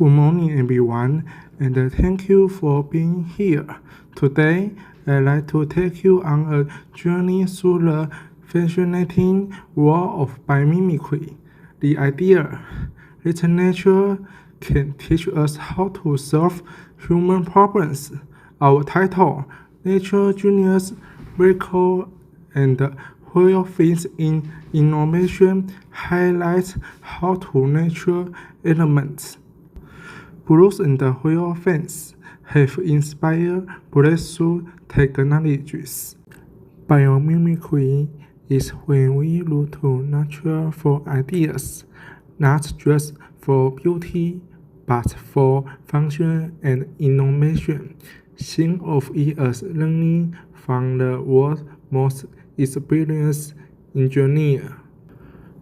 Good morning, everyone, and thank you for being here. Today, I'd like to take you on a journey through the fascinating world of biomimicry. The idea that nature can teach us how to solve human problems. Our title, Nature Genius, Velcro, and where fits in innovation, highlights how to nature elements. Bruce and the wheel fence have inspired breakthrough technologies. Biomimicry is when we look to nature for ideas, not just for beauty, but for function and innovation. Think of it as learning from the world's most experienced engineer.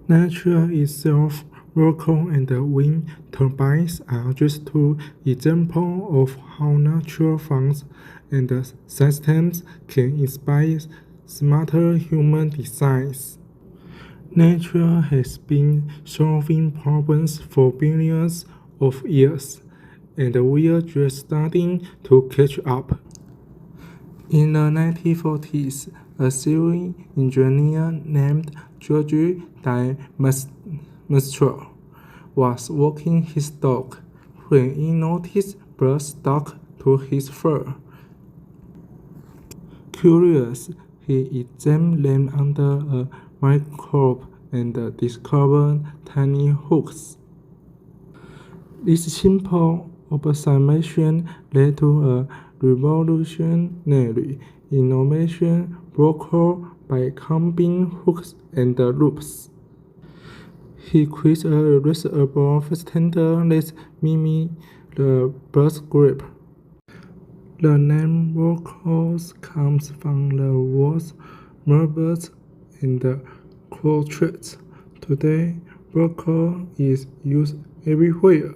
Nature itself, Velcro and wind turbines are just two examples of how natural funds and systems can inspire smarter human designs. Nature has been solving problems for billions of years, and we are just starting to catch up. In the 1940s, a civil engineer named George Master was walking his dog when he noticed blood stuck to his fur. Curious, he examined them under a microscope and discovered tiny hooks. This simple observation led to a revolutionary innovation brokered by combining hooks and loops. He created a reversible standard that mimics the bird's grip. The name Velcro comes from the words marbles and crochet. Today, Velcro is used everywhere,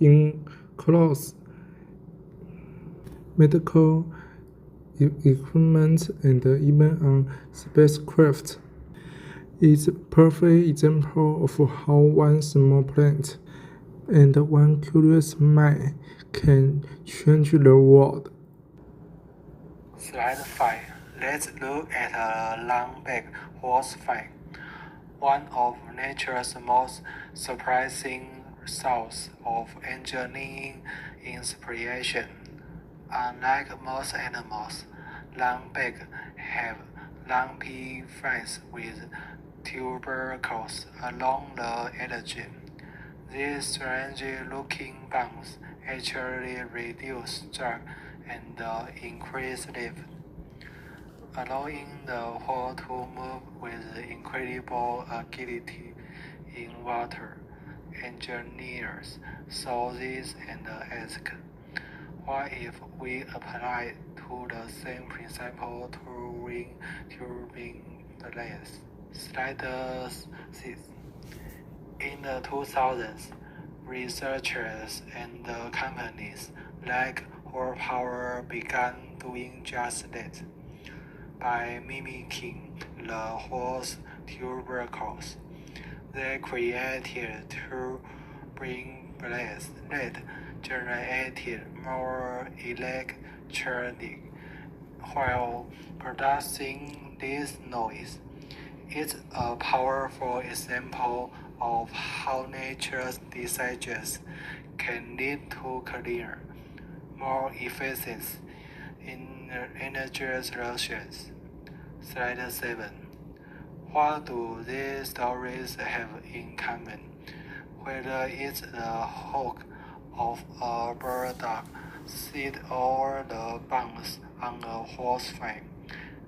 in clothes, medical equipment, and even on spacecraft. It's a perfect example of how one small plant and one curious mind can change the world. Slide 5. Let's look at a long-back horsefly, one of nature's most surprising sources of engineering inspiration. Unlike most animals, longback have lumpy flanks with tubercles along the edge. These strange-looking bones actually reduce drag and increase lift, allowing the whole to move with incredible agility in water. Engineers saw this and asked, what if we apply to the same principle to ring turbine blades? Slide 6. In the 2000s, researchers and companies like Horsepower began doing just that. By mimicking the horse tubercles, they created two turbine blades that generated more electricity while producing this noise. It's a powerful example of how nature's decisions can lead to cleaner, more efficient energy solutions. Slide 7. What do these stories have in common? Whether it's the hook of a burdock seed or the bounce on a horse frame,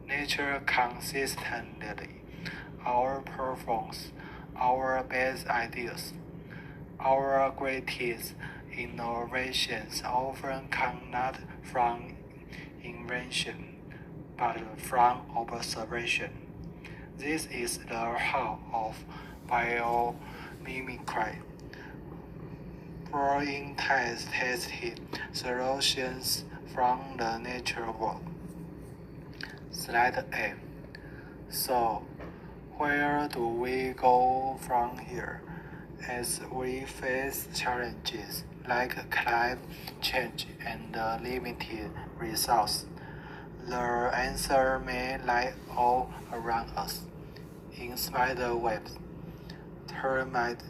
nature consistently outperforms our best ideas. Our greatest innovations often come not from invention, but from observation. This is the heart of biomimicry, bringing tested solutions from the natural world. Slide 8. So, where do we go from here? As we face challenges like climate change and limited resources, the answer may lie all around us. In spider webs, termite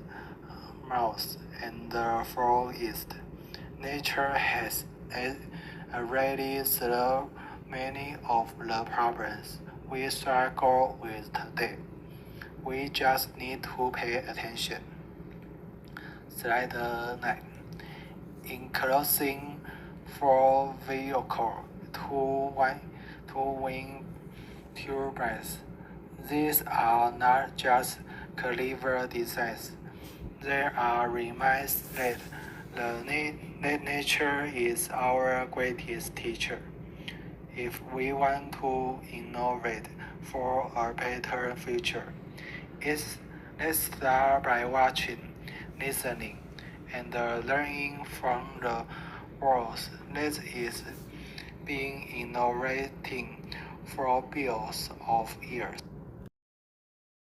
mouse, and the forest, nature has already solved many of the problems we struggle with today. We just need to pay attention. Slide 9. In closing, for Velcro to win turbines, these are not just clever designs. They are reminders that that nature is our greatest teacher. If we want to innovate for a better future, it's, let's start by watching, listening, and learning from the world that is being innovating for billions of years.